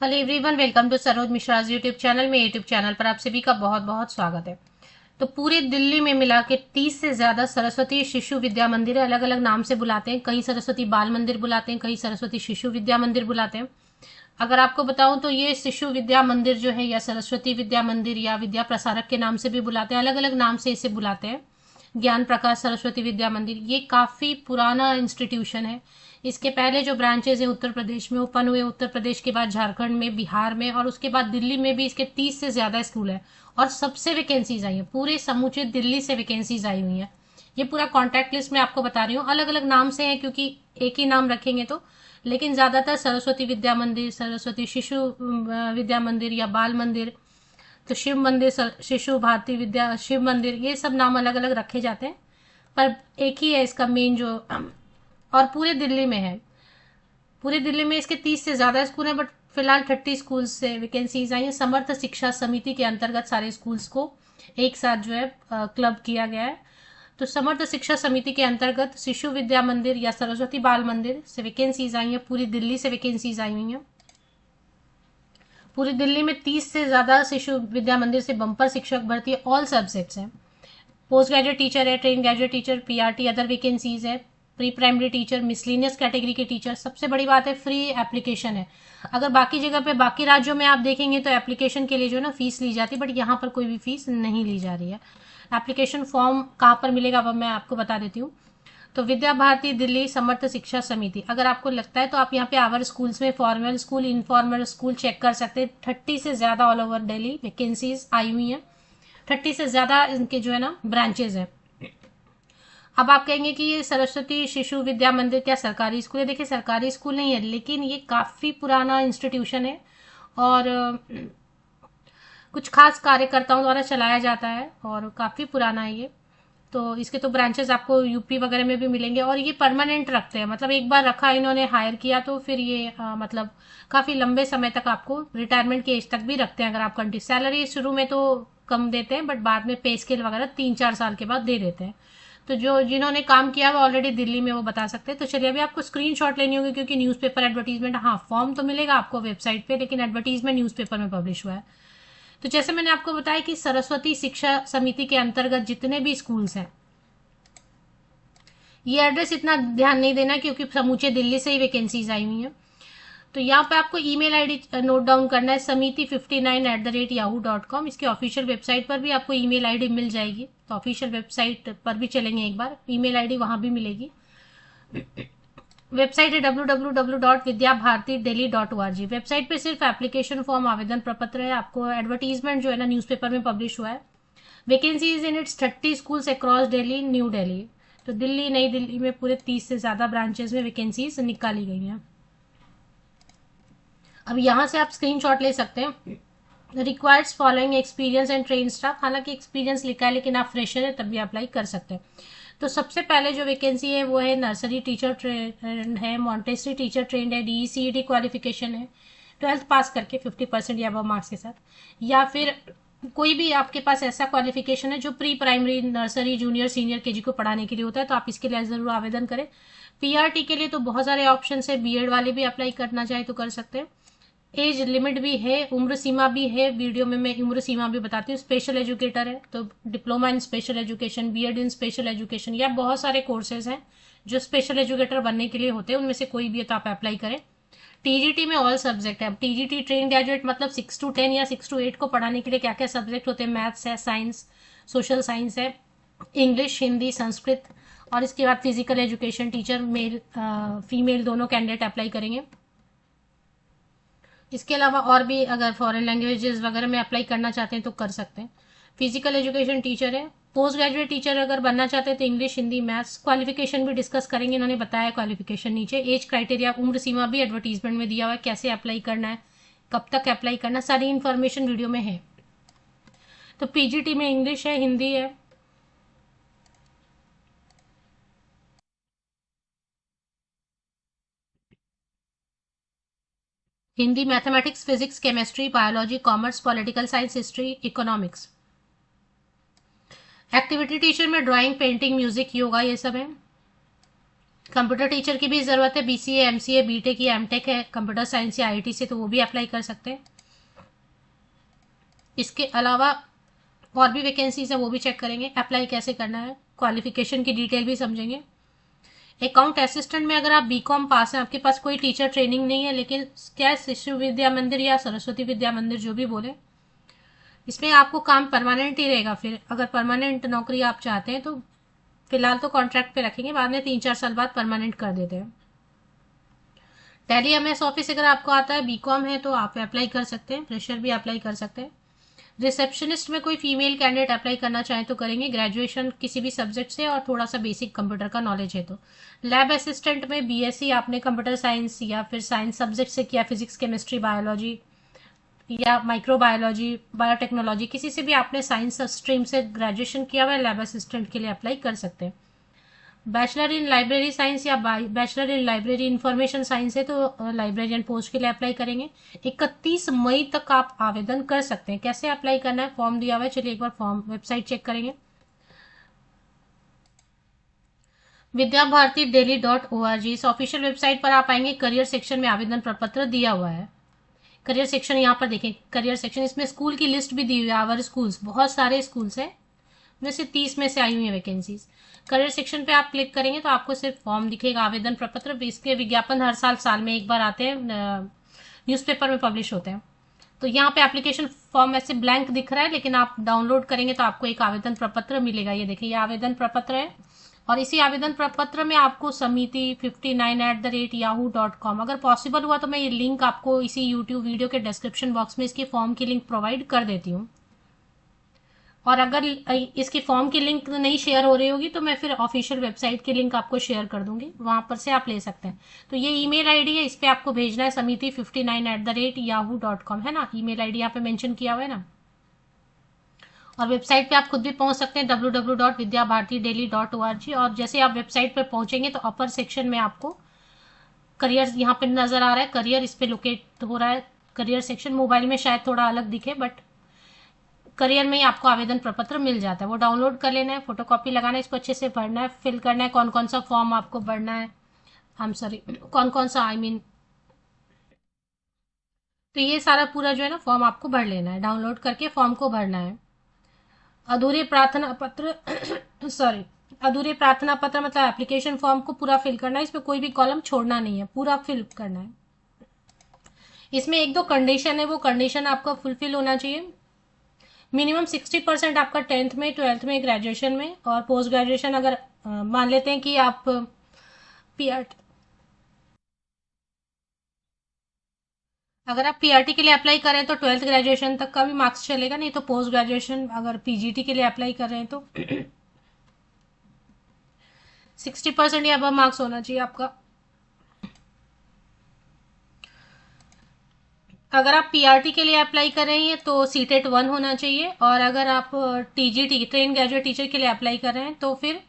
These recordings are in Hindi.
Hello everyone, welcome to Saroj Mishra's YouTube channel में। यूट्यूब चैनल पर आप सभी का बहुत बहुत स्वागत है। तो पूरे दिल्ली में मिला के 30 से ज़्यादा सरस्वती शिशु विद्या मंदिर है। अलग अलग नाम से बुलाते हैं, कहीं सरस्वती बाल मंदिर बुलाते हैं, कहीं सरस्वती शिशु विद्या मंदिर बुलाते हैं। अगर आपको बताऊं तो ये शिशु विद्या मंदिर जो है, या सरस्वती विद्या मंदिर या विद्या प्रसारक के नाम से भी बुलाते हैं, अलग अलग नाम से इसे बुलाते हैं। ज्ञान प्रकाश सरस्वती विद्या मंदिर ये काफ़ी पुराना इंस्टीट्यूशन है। इसके पहले जो ब्रांचेज है उत्तर प्रदेश में ओपन हुए, उत्तर प्रदेश के बाद झारखंड में, बिहार में, और उसके बाद दिल्ली में भी इसके 30 से ज़्यादा स्कूल है। और सबसे वैकेंसीज आई हैं, पूरे समूचे दिल्ली से वैकेंसीज आई हुई हैं। ये पूरा कॉन्टैक्ट लिस्ट मैं आपको बता रही हूँ, अलग अलग नाम से है क्योंकि एक ही नाम रखेंगे तो, लेकिन ज़्यादातर सरस्वती विद्या मंदिर, सरस्वती शिशु विद्या मंदिर या बाल मंदिर, तो शिव मंदिर, शिशु भारती विद्या शिव मंदिर, ये सब नाम अलग अलग रखे जाते हैं, पर एक ही है इसका मेन जो। और पूरे दिल्ली में है, पूरे दिल्ली में इसके 30 से ज़्यादा स्कूल हैं, बट फिलहाल 30 स्कूल से वैकेंसीज आई हैं। समर्थ शिक्षा समिति के अंतर्गत सारे स्कूल्स को एक साथ जो है क्लब किया गया है। तो समर्थ शिक्षा समिति के अंतर्गत शिशु विद्या मंदिर या सरस्वती बाल मंदिर से वैकेंसीज आई हैं, पूरी दिल्ली से वैकेंसीज आई हुई हैं। पूरी दिल्ली में 30 से ज़्यादा शिशु विद्या मंदिर से बम्पर शिक्षक भर्ती है, ऑल सब्जेक्ट्स हैं। पोस्ट ग्रेजुएट टीचर है, train graduate teacher, PRT, other vacancies है, pre primary teacher, miscellaneous category के टीचर। सबसे बड़ी बात है, फ्री एप्लीकेशन है। अगर बाकी जगह पे, बाकी राज्यों में आप देखेंगे तो एप्लीकेशन के लिए जो है ना फीस ली जाती है, बट यहाँ पर कोई भी फीस नहीं ली जा रही है। एप्लीकेशन फॉर्म कहाँ पर मिलेगा वह मैं आपको बता देती हूँ। तो विद्या भारती दिल्ली समर्थ शिक्षा समिति, अगर आपको लगता है तो आप यहाँ पे आवर स्कूल्स में formal school, informal school check कर सकते हैं। 30 से ज़्यादा ऑल ओवर दिल्ली वैकेंसीज आई हुई हैं। 30 से ज़्यादा इनके जो है ना ब्रांचेज हैं। अब आप कहेंगे कि ये सरस्वती शिशु विद्या मंदिर क्या सरकारी स्कूल है? देखिए, सरकारी स्कूल नहीं है, लेकिन ये काफ़ी पुराना इंस्टीट्यूशन है और कुछ खास कार्यकर्ताओं द्वारा चलाया जाता है और काफ़ी पुराना है ये। तो इसके तो ब्रांचेस आपको यूपी वगैरह में भी मिलेंगे, और ये परमानेंट रखते हैं, मतलब एक बार रखा इन्होंने हायर किया तो फिर ये मतलब काफ़ी लंबे समय तक आपको रिटायरमेंट की एज तक भी रखते हैं। अगर आप कंटिन्यू, सैलरी शुरू में तो कम देते हैं, बट बाद में पे स्केल वगैरह 3-4 साल के बाद दे देते हैं। तो जो जिन्होंने काम किया वो ऑलरेडी दिल्ली में, वो बता सकते हैं। तो चलिए, अभी आपको स्क्रीनशॉट लेनी होगी क्योंकि न्यूज़पेपर एडवर्टीजमेंट, हाँ फॉर्म तो मिलेगा आपको वेबसाइट पे, लेकिन एडवर्टीजमेंट न्यूज़पेपर में पब्लिश हुआ है। तो जैसे मैंने आपको बताया कि सरस्वती शिक्षा समिति के अंतर्गत जितने भी स्कूल्स हैं, ये एड्रेस इतना ध्यान नहीं देना क्योंकि समूचे दिल्ली से ही वैकेंसीज आई हुई हैं। तो यहाँ पे आपको ईमेल आईडी नोट डाउन करना है, samiti59@yahoo.com। इसकी ऑफिशियल वेबसाइट पर भी आपको ईमेल आईडी मिल जाएगी, तो ऑफिशियल वेबसाइट पर भी चलेंगे एक बार, ईमेल आईडी वहां भी मिलेगी। वेबसाइट है www.vidyabharatidelhi.org। वेबसाइट पे सिर्फ एप्लीकेशन फॉर्म, आवेदन प्रपत्र है। आपको एडवर्टीजमेंट जो है ना न्यूज़पेपर में पब्लिश हुआ है। Vacancies in its 30 schools across Delhi, new Delhi. तो दिल्ली, नई दिल्ली में पूरे 30 से ज़्यादा ब्रांचेस में वैकेंसीज निकाली गई हैं। अब यहाँ से आप स्क्रीनशॉट ले सकते हैं। Required following experience and train staff, हालांकि एक्सपीरियंस लिखा है लेकिन आप फ्रेशर है तब भी अप्लाई कर सकते हैं। तो सबसे पहले जो वैकेंसी है वो है नर्सरी टीचर ट्रेंड है, मॉन्टेसरी टीचर ट्रेंड है, डीईसीईडी क्वालिफिकेशन है, 12th पास करके 50% या अबव मार्क्स के साथ, या फिर कोई भी आपके पास ऐसा क्वालिफिकेशन है जो pre primary, nursery, junior, senior KG को पढ़ाने के लिए होता है, तो आप इसके लिए ज़रूर आवेदन करें। पीआरटी के लिए तो बहुत सारे ऑप्शन है, बीएड वाले भी अप्लाई करना चाहे तो कर सकते हैं। एज लिमिट भी है, उम्र सीमा भी है, वीडियो में मैं उम्र सीमा भी बताती हूँ। स्पेशल एजुकेटर है तो diploma in special education, BEd in special education, या बहुत सारे कोर्सेज हैं जो स्पेशल एजुकेटर बनने के लिए होते हैं, उनमें से कोई भी है तो आप अप्लाई करें। टीजीटी में ऑल सब्जेक्ट है। अब टीजीटी ट्रेन ग्रेजुएट मतलब 6 to 10 या 6 to 8 को पढ़ाने के लिए क्या क्या सब्जेक्ट होते हैं? मैथ्स है, साइंस, सोशल साइंस है, इंग्लिश, हिंदी, संस्कृत, और इसके बाद physical education teacher, male female दोनों कैंडिडेट अप्लाई करेंगे। इसके अलावा और भी अगर फॉरेन लैंग्वेजेस वगैरह में अप्लाई करना चाहते हैं तो कर सकते हैं। फिजिकल एजुकेशन टीचर है। पोस्ट ग्रेजुएट टीचर अगर बनना चाहते हैं तो इंग्लिश, हिंदी, मैथ्स। क्वालिफिकेशन भी डिस्कस करेंगे, इन्होंने बताया क्वालिफिकेशन नीचे। एज क्राइटेरिया, उम्र सीमा भी एडवर्टीजमेंट में दिया हुआ है, कैसे अप्लाई करना है, कब तक अप्लाई करना, सारी इन्फॉर्मेशन वीडियो में है। तो पीजीटी में इंग्लिश है, हिंदी है, Hindi, mathematics, physics, chemistry, biology, commerce, political science, history, economics. Activity teacher में ड्राइंग, पेंटिंग, म्यूजिक, योगा, ये सब है। कंप्यूटर टीचर की भी ज़रूरत है, BCA, MCA, BTech या MTech है कंप्यूटर साइंस या IT से, तो वो भी अप्लाई कर सकते हैं। इसके अलावा और भी वैकेंसीज है, वो भी चेक करेंगे। अप्लाई कैसे करना है, क्वालिफिकेशन की डिटेल भी समझेंगे। अकाउंट असिस्टेंट में अगर आप BCom पास हैं, आपके पास कोई टीचर ट्रेनिंग नहीं है, लेकिन क्या शिशु विद्या मंदिर या सरस्वती विद्या मंदिर जो भी बोले, इसमें आपको काम परमानेंट ही रहेगा। फिर अगर परमानेंट नौकरी आप चाहते हैं तो फिलहाल तो कॉन्ट्रैक्ट पे रखेंगे, बाद में 3-4 साल बाद परमानेंट कर देते हैं। टैली MS ऑफिस अगर आपको आता है, BCom है तो आप अप्लाई कर सकते हैं, फ्रेशर भी अप्लाई कर सकते हैं। रिसेप्शनिस्ट में कोई फीमेल कैंडिडेट अप्लाई करना चाहे तो करेंगे, ग्रेजुएशन किसी भी सब्जेक्ट से और थोड़ा सा बेसिक कंप्यूटर का नॉलेज है तो। लैब असिस्टेंट में BSc आपने कंप्यूटर साइंस या फिर साइंस सब्जेक्ट से किया, फिजिक्स, केमिस्ट्री, बायोलॉजी या माइक्रोबायोलॉजी, बायोटेक्नोलॉजी, किसी से भी आपने साइंस स्ट्रीम से ग्रेजुएशन किया हुआ है, लैब असिस्टेंट के लिए अप्लाई कर सकते हैं। बैचलर इन लाइब्रेरी साइंस या bachelor in library information science है तो लाइब्रेरियन पोस्ट के लिए अप्लाई करेंगे। 31 मई तक आप आवेदन कर सकते हैं। कैसे अप्लाई करना है, फॉर्म दिया हुआ है, चलिए एक बार फॉर्म वेबसाइट चेक करेंगे। vidyabharati.delhi.org, इस ऑफिशियल वेबसाइट पर आप आएंगे, करियर सेक्शन में आवेदन प्रपत्र दिया हुआ है। करियर सेक्शन यहाँ पर देखें, करियर सेक्शन, इसमें स्कूल की लिस्ट भी दी हुई है, आवर स्कूल्स, बहुत सारे स्कूल्स हैं, वैसे 30 में से आई हुई है वैकेंसीज। करियर सेक्शन पे आप क्लिक करेंगे तो आपको सिर्फ फॉर्म दिखेगा, आवेदन प्रपत्र। इसके विज्ञापन हर साल में एक बार आते हैं, न्यूज़पेपर में पब्लिश होते हैं। तो यहाँ पे एप्लीकेशन फॉर्म ऐसे ब्लैंक दिख रहा है, लेकिन आप डाउनलोड करेंगे तो आपको एक आवेदन प्रपत्र मिलेगा। ये देखिए, ये आवेदन प्रपत्र है और इसी आवेदन प्रपत्र में आपको samiti59@yahoo.com, अगर पॉसिबल हुआ तो मैं ये लिंक आपको इसी यूट्यूब वीडियो के डिस्क्रिप्शन बॉक्स में इसकी फॉर्म की लिंक प्रोवाइड कर देती हूँ। और अगर इसकी फॉर्म की लिंक नहीं शेयर हो रही होगी तो मैं फिर ऑफिशियल वेबसाइट की लिंक आपको शेयर कर दूंगी, वहां पर से आप ले सकते हैं। तो ये ईमेल आईडी है, इस पे आपको भेजना है samiti59@yahoo.com, है ना, ईमेल आईडी यहाँ पे मेंशन किया हुआ है ना। और वेबसाइट पे आप खुद भी पहुंच सकते हैं, www.vidyabharati.delhi.org। और जैसे आप वेबसाइट पर पहुंचेंगे तो अपर सेक्शन में आपको करियर यहाँ पे नजर आ रहा है, करियर इस पे लोकेट हो रहा है। करियर सेक्शन मोबाइल में शायद थोड़ा अलग दिखे, बट करियर में ही आपको आवेदन प्रपत्र मिल जाता है। वो डाउनलोड कर लेना है, फोटोकॉपी लगाना है, इसको अच्छे से भरना है, फिल करना है, कौन कौन सा फॉर्म आपको भरना है, कौन कौन सा तो ये सारा पूरा जो है ना फॉर्म आपको भर लेना है, डाउनलोड करके फॉर्म को भरना है। अधूरे प्रार्थना पत्र सॉरी, अधूरे प्रार्थना पत्र मतलब एप्लीकेशन फॉर्म को पूरा फिल करना है, इसमें कोई भी कॉलम छोड़ना नहीं है, पूरा फिल करना है। इसमें 1-2 कंडीशन है, वो कंडीशन आपका फुलफिल होना चाहिए। मिनिमम 60% आपका 10th में, 12th में, ग्रेजुएशन में, और पोस्ट ग्रेजुएशन अगर मान लेते हैं कि आप पीआरटी, अगर आप पीआरटी के लिए अप्लाई करें तो 12th ग्रेजुएशन तक का भी मार्क्स चलेगा, नहीं तो पोस्ट ग्रेजुएशन अगर पीजीटी के लिए अप्लाई कर रहे हैं तो 60% या अब मार्क्स होना चाहिए आपका। अगर आप पीआरटी के लिए अप्लाई कर रहे हैं तो सीटेट 1 होना चाहिए, और अगर आप टीजीटी ट्रेन ग्रेजुएट टीचर के लिए अप्लाई कर रहे हैं तो फिर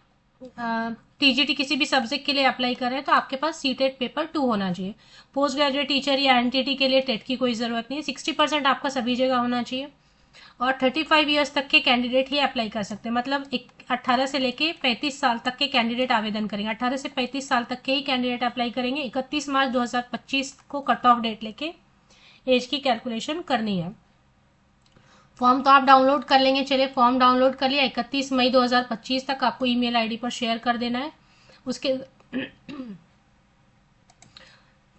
टीजीटी किसी भी सब्जेक्ट के लिए अप्लाई कर रहे हैं तो आपके पास सीटेट पेपर 2 होना चाहिए। पोस्ट ग्रेजुएट टीचर या एनटीटी के लिए टेट की कोई ज़रूरत नहीं है, 60% आपका सभी जगह होना चाहिए। और 35 ईयर्स तक के कैंडिडेट ही अप्लाई कर सकते हैं, मतलब 18 से लेके 35 साल तक के कैंडिडेट आवेदन करेंगे। 18 से 35 साल तक के ही कैंडिडेट अप्लाई करेंगे। 31 मार्च 2025 को कट ऑफ डेट लेके एज की कैलकुलेशन करनी है। फॉर्म तो आप डाउनलोड कर लेंगे, चलिए फॉर्म डाउनलोड कर लिया, 31 मई 2025 तक आपको ईमेल आईडी पर शेयर कर देना है। उसके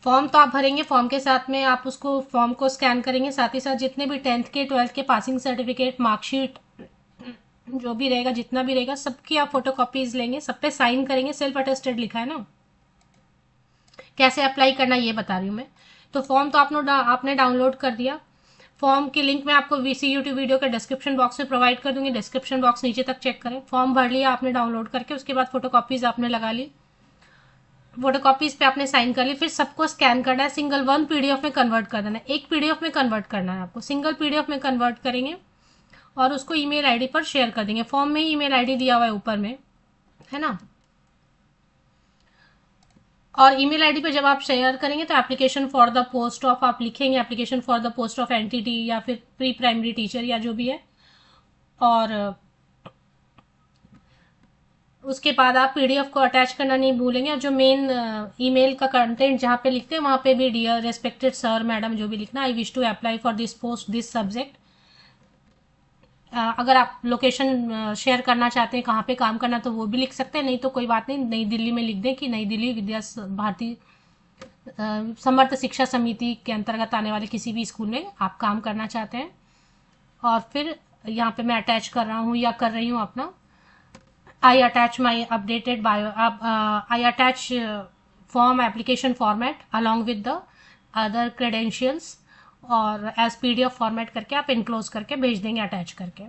फॉर्म तो आप भरेंगे, फॉर्म के साथ में आप उसको फॉर्म को स्कैन करेंगे, साथ ही साथ जितने भी 10th के 12th के पासिंग सर्टिफिकेट, मार्कशीट जो भी रहेगा, जितना भी रहेगा, सबकी आप फोटो कॉपीज लेंगे, सब पे साइन करेंगे, सेल्फ अटेस्टेड लिखा है ना। कैसे अप्लाई करना ये बता रही हूँ मैं। तो फॉर्म तो आपने डाउनलोड कर दिया, फॉर्म की लिंक मैं आपको वीसी यूट्यूब वीडियो के डिस्क्रिप्शन बॉक्स में प्रोवाइड कर दूंगी, डिस्क्रिप्शन बॉक्स नीचे तक चेक करें। फॉर्म भर लिया आपने डाउनलोड करके, उसके बाद फोटोकॉपीज आपने लगा ली, फोटोकॉपीज पे आपने साइन कर ली, फिर सबको स्कैन करना है, सिंगल 1 पीडीएफ में कन्वर्ट कर देना है। एक पीडीएफ में कन्वर्ट करना है आपको, सिंगल पीडीएफ में कन्वर्ट करेंगे और उसको ईमेल आईडी पर शेयर कर देंगे। फॉर्म में ही ईमेल आईडी दिया हुआ है ऊपर में, है ना। और ईमेल आईडी पे जब आप शेयर करेंगे तो application for the post of आप लिखेंगे, application for the post of NTT या फिर प्री प्राइमरी टीचर या जो भी है, और उसके बाद आप पीडीएफ को अटैच करना नहीं भूलेंगे, और जो मेन ईमेल का कंटेंट जहाँ पे लिखते हैं वहाँ पे भी डियर रेस्पेक्टेड सर मैडम जो भी लिखना, I wish to apply for this post this subject. अगर आप लोकेशन शेयर करना चाहते हैं कहाँ पे काम करना तो वो भी लिख सकते हैं, नहीं तो कोई बात नहीं, नई दिल्ली में लिख दें कि नई दिल्ली विद्या भारती समर्थ शिक्षा समिति के अंतर्गत आने वाले किसी भी स्कूल में आप काम करना चाहते हैं। और फिर यहाँ पे मैं अटैच कर रहा हूँ या कर रही हूँ अपना I attach my updated bio. I attach form application format along with the other credentials, और as PDF फॉर्मेट करके आप इनक्लोज करके भेज देंगे अटैच करके।